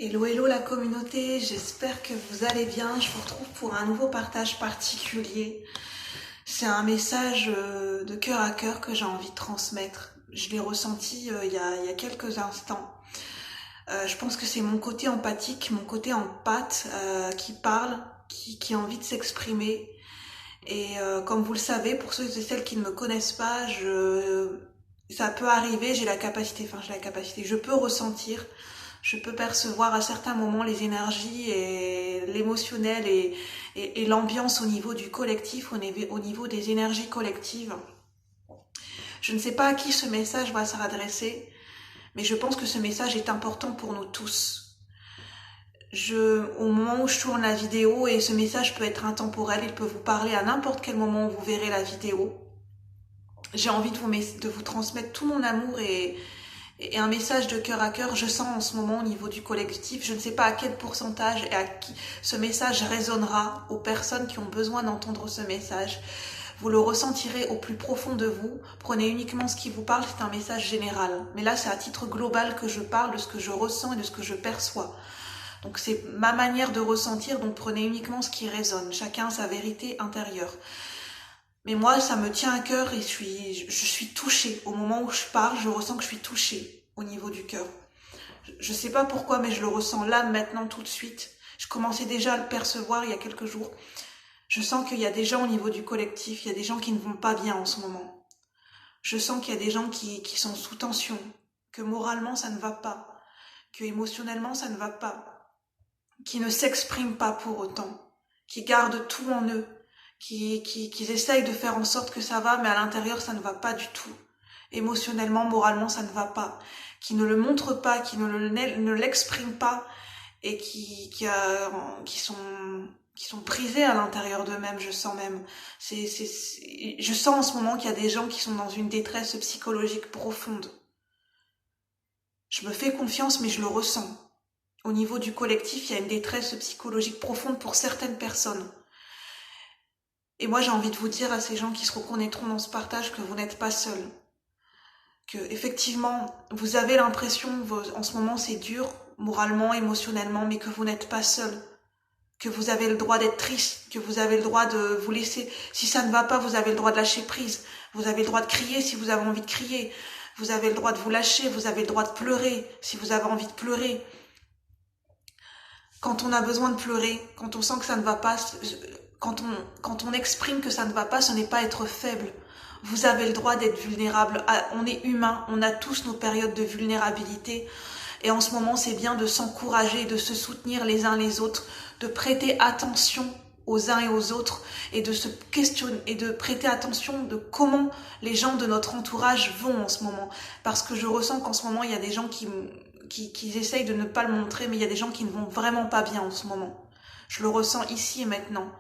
Hello, hello la communauté, j'espère que vous allez bien. Je vous retrouve pour un nouveau partage particulier. C'est un message de cœur à cœur que j'ai envie de transmettre. Je l'ai ressenti il y a quelques instants. Je pense que c'est mon côté empathique, mon côté empathe qui parle, qui a envie de s'exprimer. Et comme vous le savez, pour ceux et celles qui ne me connaissent pas, ça peut arriver, je peux ressentir. Je peux percevoir à certains moments les énergies et l'émotionnel et l'ambiance au niveau du collectif, au niveau des énergies collectives. Je ne sais pas à qui ce message va s'adresser, mais je pense que ce message est important pour nous tous. Au moment où je tourne la vidéo, et ce message peut être intemporel, il peut vous parler à n'importe quel moment où vous verrez la vidéo. J'ai envie de vous transmettre tout mon amour et un message de cœur à cœur. Je sens en ce moment au niveau du collectif, je ne sais pas à quel pourcentage et à qui ce message résonnera, aux personnes qui ont besoin d'entendre ce message. Vous le ressentirez au plus profond de vous. Prenez uniquement ce qui vous parle, c'est un message général. Mais là, c'est à titre global que je parle de ce que je ressens et de ce que je perçois. Donc c'est ma manière de ressentir, donc prenez uniquement ce qui résonne. Chacun a sa vérité intérieure. Mais moi, ça me tient à cœur et je suis touchée. Au moment où je parle, je ressens que je suis touchée au niveau du cœur. Je sais pas pourquoi, mais je le ressens là, maintenant, tout de suite. Je commençais déjà à le percevoir il y a quelques jours. Je sens qu'il y a des gens au niveau du collectif, il y a des gens qui ne vont pas bien en ce moment. Je sens qu'il y a des gens qui sont sous tension, que moralement ça ne va pas, que émotionnellement ça ne va pas, qui ne s'expriment pas pour autant, qui gardent tout en eux, qui essayent de faire en sorte que ça va, mais à l'intérieur ça ne va pas du tout. Émotionnellement, moralement, ça ne va pas. Qui ne le montrent pas, qui ne l'expriment pas, et qui sont brisés à l'intérieur d'eux-mêmes, je sens même. Je sens en ce moment qu'il y a des gens qui sont dans une détresse psychologique profonde. Je me fais confiance, mais je le ressens. Au niveau du collectif, il y a une détresse psychologique profonde pour certaines personnes. Et moi, j'ai envie de vous dire à ces gens qui se reconnaîtront dans ce partage que vous n'êtes pas seuls. Que, effectivement, vous avez l'impression, en ce moment, c'est dur, moralement, émotionnellement, mais que vous n'êtes pas seuls. Que vous avez le droit d'être triste, que vous avez le droit de vous laisser. Si ça ne va pas, vous avez le droit de lâcher prise. Vous avez le droit de crier si vous avez envie de crier. Vous avez le droit de vous lâcher, vous avez le droit de pleurer si vous avez envie de pleurer. Quand on a besoin de pleurer, quand on sent que ça ne va pas, quand on exprime que ça ne va pas, ce n'est pas être faible. Vous avez le droit d'être vulnérable. On est humain, on a tous nos périodes de vulnérabilité. Et en ce moment, c'est bien de s'encourager, de se soutenir les uns les autres, de prêter attention aux uns et aux autres et de se questionner et de prêter attention de comment les gens de notre entourage vont en ce moment. Parce que je ressens qu'en ce moment, il y a des gens qui essayent de ne pas le montrer, mais il y a des gens qui ne vont vraiment pas bien en ce moment. Je le ressens ici et maintenant.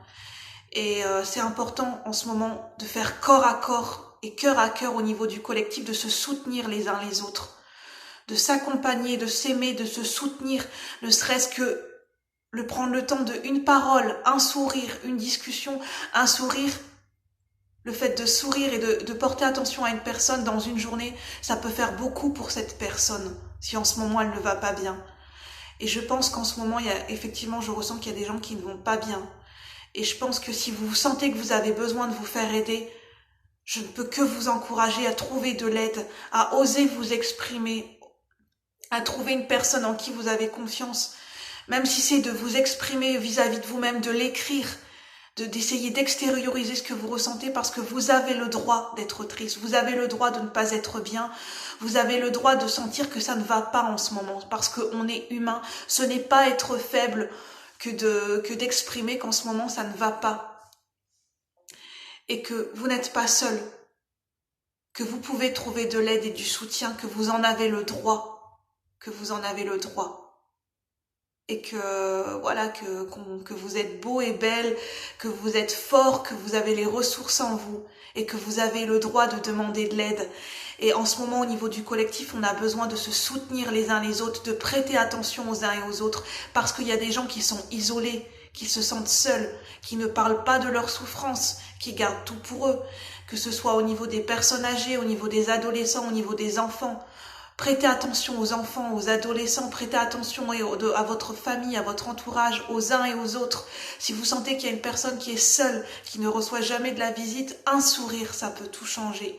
Et c'est important en ce moment de faire corps à corps et cœur à cœur au niveau du collectif, de se soutenir les uns les autres, de s'accompagner, de s'aimer, de se soutenir, ne serait-ce que prendre le temps de une parole, un sourire, une discussion, un sourire. Le fait de sourire et de porter attention à une personne dans une journée, ça peut faire beaucoup pour cette personne, si en ce moment elle ne va pas bien. Et je pense qu'en ce moment, effectivement, je ressens qu'il y a des gens qui ne vont pas bien. Et je pense que si vous sentez que vous avez besoin de vous faire aider, je ne peux que vous encourager à trouver de l'aide, à oser vous exprimer, à trouver une personne en qui vous avez confiance, même si c'est de vous exprimer vis-à-vis de vous-même, de l'écrire, d'essayer d'extérioriser ce que vous ressentez, parce que vous avez le droit d'être triste, vous avez le droit de ne pas être bien, vous avez le droit de sentir que ça ne va pas en ce moment, parce qu'on est humain. Ce n'est pas être faible que d'exprimer qu'en ce moment ça ne va pas, et que vous n'êtes pas seul, que vous pouvez trouver de l'aide et du soutien, que vous en avez le droit, et que voilà, que vous êtes beau et belle, que vous êtes fort, que vous avez les ressources en vous et que vous avez le droit de demander de l'aide. Et en ce moment, au niveau du collectif, on a besoin de se soutenir les uns les autres, de prêter attention aux uns et aux autres, parce qu'il y a des gens qui sont isolés, qui se sentent seuls, qui ne parlent pas de leur souffrance, qui gardent tout pour eux, que ce soit au niveau des personnes âgées, au niveau des adolescents, au niveau des enfants. Prêtez attention aux enfants, aux adolescents, prêtez attention à votre famille, à votre entourage, aux uns et aux autres. Si vous sentez qu'il y a une personne qui est seule, qui ne reçoit jamais de la visite, un sourire, ça peut tout changer.